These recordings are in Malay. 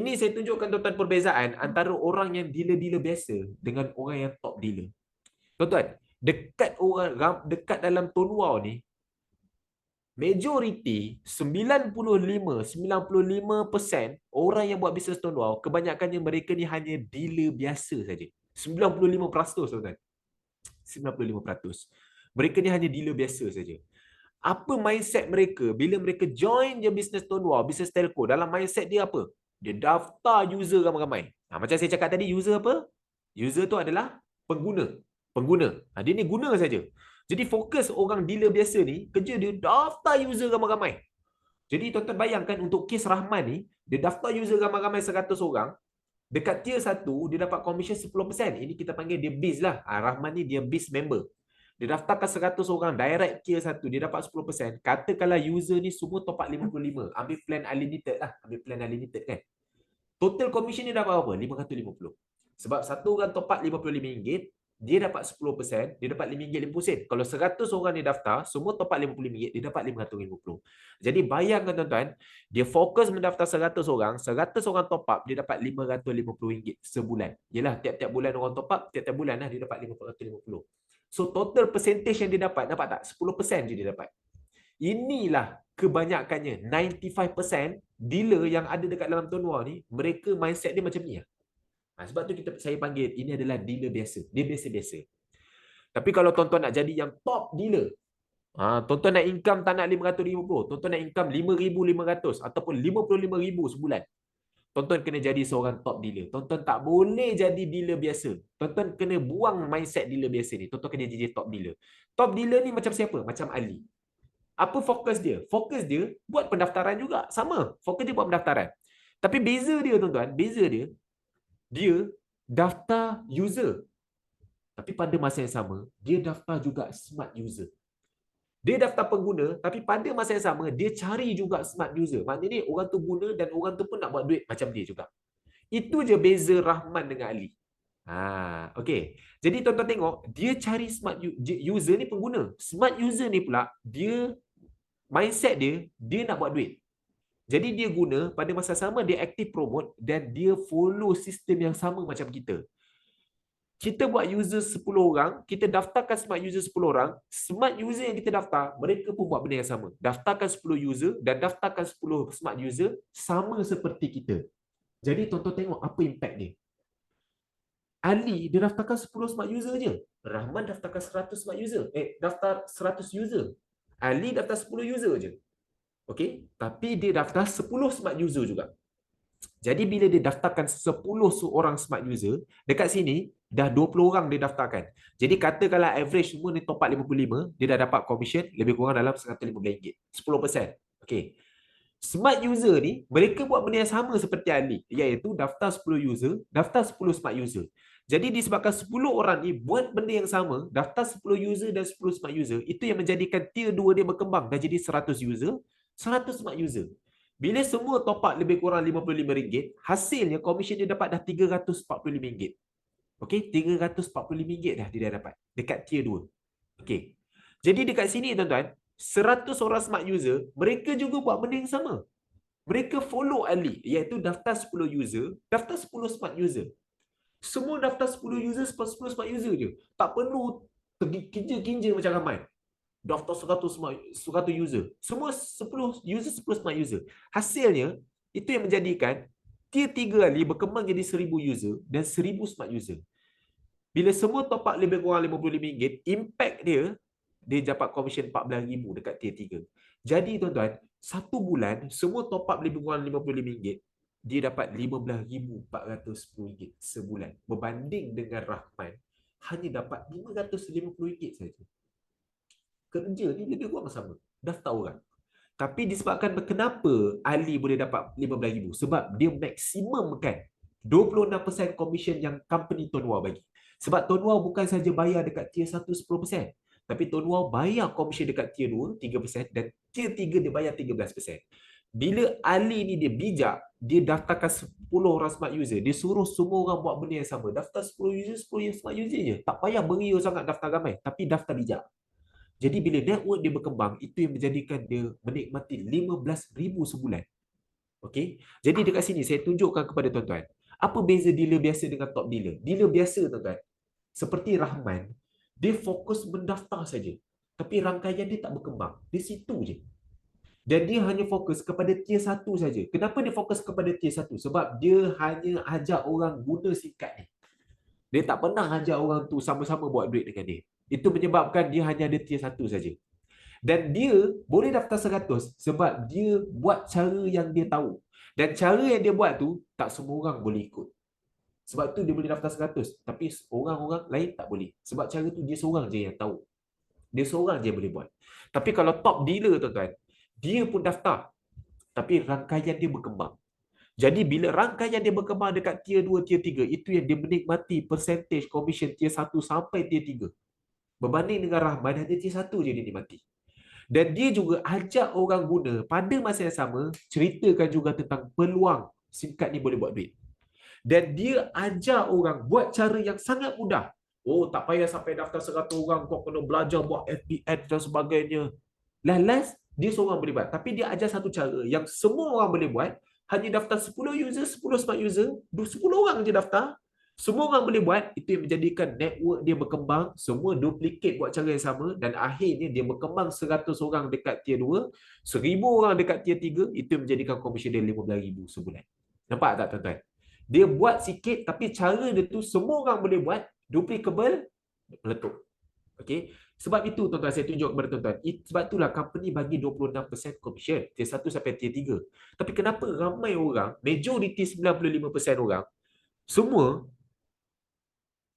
Ini saya tunjukkan tuan-tuan perbezaan antara orang yang dealer-dealer biasa dengan orang yang top dealer. Tuan-tuan, dekat dalam Tone Wow ni, majoriti 95% orang yang buat bisnes Tone Wow, kebanyakannya mereka ni hanya dealer biasa saja. 95% tuan-tuan. 95%. Mereka ni hanya dealer biasa saja. Apa mindset mereka bila mereka join je bisnes Tone Wow, bisnes telco? Dalam mindset dia apa? Dia daftar user ramai-ramai. Macam saya cakap tadi, user apa? User tu adalah pengguna. Pengguna. Dia ni guna saja. Jadi fokus orang dealer biasa ni, kerja dia daftar user ramai-ramai. Jadi tuan-tuan bayangkan untuk kes Rahman ni, dia daftar user ramai-ramai 100 orang. Dekat tier 1, dia dapat komisen 10%. Ini kita panggil dia biz lah. Rahman ni dia biz member. Dia daftarkan 100 orang direct tier 1, dia dapat 10%. Katakanlah user ni semua top up 55. Ambil plan unlimited lah. Ambil plan unlimited kan. Total commission dia dapat apa? 550. Sebab satu orang top up RM55, dia dapat 10%, dia dapat RM5.50. Kalau 100 orang dia daftar, semua top up RM55, dia dapat RM550. Jadi bayangkan tuan-tuan, dia fokus mendaftar 100 orang, 100 orang top up, dia dapat RM550 sebulan. Yelah, tiap-tiap bulan orang top up, tiap-tiap bulan lah dia dapat RM550. So total percentage yang dia dapat tak? 10% je dia dapat. Inilah kebanyakannya 95% dealer yang ada dekat dalam Tone Wow ni, mereka mindset dia macam ni lah. Sebab tu saya panggil ini adalah dealer biasa. Dia biasa-biasa. Tapi kalau tuan-tuan nak jadi yang top dealer, tuan-tuan nak income tak nak 550, tuan-tuan nak income 5,500 ataupun 55,000 sebulan, tuan-tuan kena jadi seorang top dealer. Tuan-tuan tak boleh jadi dealer biasa. Tuan-tuan kena buang mindset dealer biasa ni. Tuan-tuan kena jadi top dealer. Top dealer ni macam siapa? Macam Ali. Apa fokus dia? Fokus dia buat pendaftaran juga. Sama. Fokus dia buat pendaftaran. Tapi beza dia tuan-tuan, dia daftar user. Tapi pada masa yang sama, dia daftar juga smart user. Dia daftar pengguna, tapi pada masa yang sama, dia cari juga smart user. Maknanya orang tu guna dan orang tu pun nak buat duit macam dia juga. Itu je beza Rahman dengan Ali. Okay. Jadi tuan-tuan tengok, dia cari smart user ni pengguna. Smart user ni pula, dia mindset dia nak buat duit. Jadi dia guna, pada masa sama dia active promote dan dia follow sistem yang sama macam kita. Kita buat user 10 orang, kita daftarkan smart user 10 orang, smart user yang kita daftar, mereka pun buat benda yang sama. Daftarkan 10 user dan daftarkan 10 smart user sama seperti kita. Jadi tuan-tuan tengok apa impact dia. Ali, dia daftarkan 10 smart user je. Rahman daftarkan 100 smart user. Daftar 100 user. Ali daftar 10 user je. Okay? Tapi dia daftar 10 smart user juga. Jadi bila dia daftarkan 10 seorang smart user, dekat sini dah 20 orang dia daftarkan. Jadi katakanlah average semua ni top up 55, dia dah dapat commission lebih kurang dalam RM115. 10%. Okay. Smart user ni, mereka buat benda yang sama seperti Ali, iaitu daftar 10 user, daftar 10 smart user. Jadi disebabkan 10 orang ni buat benda yang sama, daftar 10 user dan 10 smart user, itu yang menjadikan tier 2 dia berkembang dah jadi 100 user, 100 smart user. Bila semua top up lebih kurang RM55, hasilnya komisen dia dapat dah RM345. Okey, RM345 dah dia dah dapat dekat tier 2. Okey. Jadi dekat sini tuan-tuan, 100 orang smart user, mereka juga buat benda yang sama. Mereka follow Ali, iaitu daftar 10 user, daftar 10 smart user. Semua daftar 10 user, 10 smart user je. Tak perlu pergi kinja-kinja macam ramai. Daftar 100 user. Semua 10 user, 10 smart user. Hasilnya, itu yang menjadikan tier 3 Ali berkembang jadi 1000 user dan 1000 smart user. Bila semua top up lebih kurang RM55, impact dia dapat komisen RM14,000 dekat tier 3. Jadi tuan-tuan, satu bulan, semua top up lebih kurang RM55, dia dapat RM15,410 sebulan. Berbanding dengan Rahman, hanya dapat RM550 saja. Kerja ni lebih kurang sama. Daftar orang. Tapi disebabkan kenapa Ali boleh dapat RM15,000? Sebab dia maksimumkan 26% komisen yang company Tone Wow bagi. Sebab Tone Wow bukan saja bayar dekat tier 1 10%. Tapi Tone Wow bayar komisen dekat tier 2 3% dan tier 3 dia bayar 13%. Bila Ali ni dia bijak, dia daftarkan 10 orang smart user. Dia suruh semua orang buat benda yang sama. Daftar 10 user, 10 smart user je. Tak payah beria sangat daftar ramai. Tapi daftar bijak. Jadi bila network dia berkembang, itu yang menjadikan dia menikmati RM15,000 sebulan. Okey. Jadi dekat sini saya tunjukkan kepada tuan-tuan. Apa beza dealer biasa dengan top dealer? Dealer biasa tuan-tuan, seperti Rahman, dia fokus mendaftar saja. Tapi rangkaian dia tak berkembang. Di situ je. Dan dia hanya fokus kepada tier 1 saja. Kenapa dia fokus kepada tier 1? Sebab dia hanya ajak orang guna sim card ni. Dia tak pernah ajak orang tu sama-sama buat duit dengan dia. Itu menyebabkan dia hanya ada tier 1 saja. Dan dia boleh daftar 100 sebab dia buat cara yang dia tahu. Dan cara yang dia buat tu tak semua orang boleh ikut. Sebab tu dia boleh daftar 100 tapi orang-orang lain tak boleh. Sebab cara tu dia seorang je yang tahu. Dia seorang je yang boleh buat. Tapi kalau top dealer tuan-tuan, dia pun daftar tapi rangkaian dia berkembang. Jadi bila rangkaian dia berkembang dekat tier 2, tier 3, itu yang dia menikmati percentage commission tier 1 sampai tier 3. Berbanding dengan Rahman, hanya tier 1 je dia nikmati. Dan dia juga ajak orang guna pada masa yang sama, ceritakan juga tentang peluang SIM card ni boleh buat duit. Dan dia ajar orang buat cara yang sangat mudah. Oh, tak payah sampai daftar 100 orang, kau kena belajar buat FBN dan sebagainya. Last, dia seorang boleh buat. Tapi dia ajar satu cara yang semua orang boleh buat. Hanya daftar 10 user, 10 smart user, 10 orang je daftar. Semua orang boleh buat. Itu yang menjadikan network dia berkembang. Semua duplicate buat cara yang sama. Dan akhirnya dia berkembang 100 orang dekat tier 2, 1000 orang dekat tier 3. Itu yang menjadikan komisen dia 15,000 sebulan. Nampak tak tuan-tuan? Dia buat sikit tapi cara dia tu semua orang boleh buat. Duplicable, meletup. Okey. Sebab itu tuan-tuan saya tunjuk kepada tuan-tuan. Sebab itulah company bagi 26% commission tier 1 sampai tier 3. Tapi kenapa ramai orang, majoriti 95% orang semua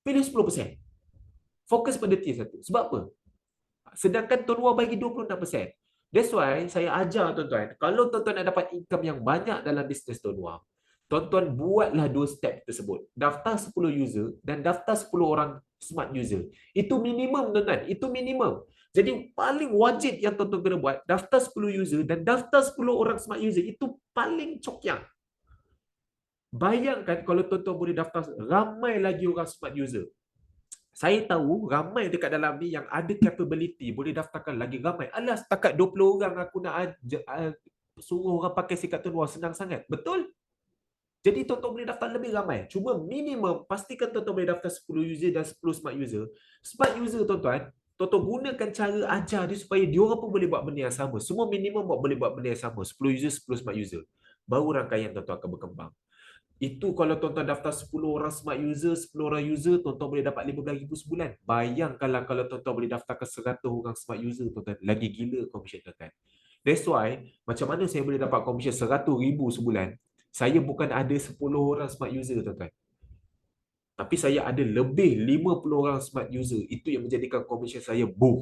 pilih 10%. Fokus pada tier 1. Sebab apa? Sedangkan Tuan Wah bagi 26%. That's why saya ajar tuan-tuan, kalau tuan-tuan nak dapat income yang banyak dalam bisnes Tuan Wah, tuan-tuan buatlah 2 step tersebut. Daftar 10 user dan daftar 10 orang smart user. Itu minimum tuan-tuan. Itu minimum. Jadi paling wajib yang tuan-tuan kena buat, daftar 10 user dan daftar 10 orang smart user. Itu paling cokyang. Bayangkan kalau tuan-tuan boleh daftar ramai lagi orang smart user. Saya tahu ramai dekat dalam ni yang ada capability boleh daftarkan lagi ramai. Alah, setakat 20 orang aku nak suruh orang pakai sikat Tuan Wah, senang sangat. Betul? Jadi tuan-tuan boleh daftar lebih ramai. Cuma minimum pastikan tuan-tuan boleh daftar 10 user dan 10 smart user. Smart user tuan-tuan, tuan-tuan gunakan cara ajar dia supaya dia orang pun boleh buat benda yang sama. Semua minimum boleh buat benda yang sama. 10 user, 10 smart user. Baru rangkaian tuan-tuan akan berkembang. Itu kalau tuan-tuan daftar 10 orang smart user, 10 orang user, tuan-tuan boleh dapat 15,000 sebulan. Bayangkanlah kalau tuan-tuan boleh daftarkan 100 orang smart user, tuan-tuan. Lagi gila komisen tuan-tuan. That's why, macam mana saya boleh dapat komisen 100,000 sebulan? Saya bukan ada 10 orang smart user, tuan-tuan. Tapi saya ada lebih 50 orang smart user. Itu yang menjadikan komisen saya boom.